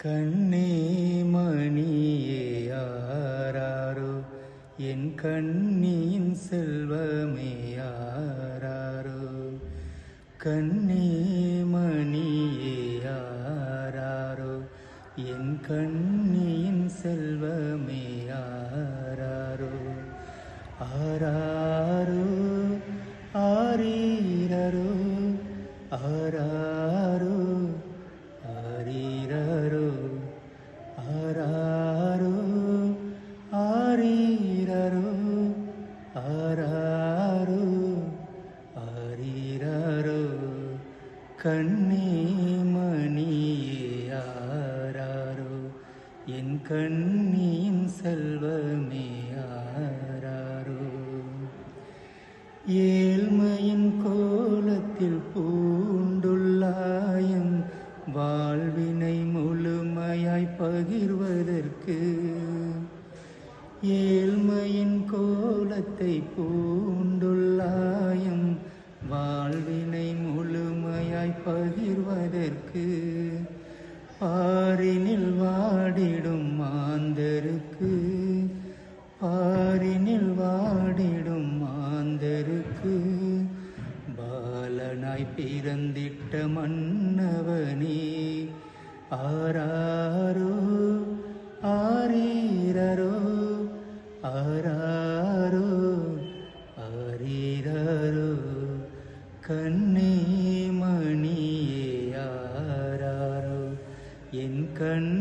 கண்ணே மணியே யாராரோ என் கண்ணியின் செல்வமே யாராரோ. கண்ணே மணியே யாராரோ என் கண்ணியின் செல்வமே யாராரோ. ஆராரோ ஆரீரரோ ஆராரோ ஆரீரரோ ஆராரோ ஆரீரரோ ஆராரோ ஆரீரரோ. கண்ணே மணியே யாராரோ என் கண்ணியின் செல்வமே யாராரோ. ஏழ்மையின் கோலத்தில் பூண்டுள்ளாயம் வாழ்வினை முழுமையாய் பகிர்வதற்கு. ஏழ்மையின் கோலத்தை பூண்டுள்ளாயம் வாழ்வினை முழுமையாய் பகிர்வதற்கு. பாரினில் வாடிடும் மாந்தருக்கு பாரினில் வாடிடும் மாந்தருக்கு பாலனாய் பிறந்திட்ட மன்னவனே. ஆராரோ ஆரீரரோ ஆராரோ ஆரீரரோ. கண்ணே மணியே யாராரோ என் கண்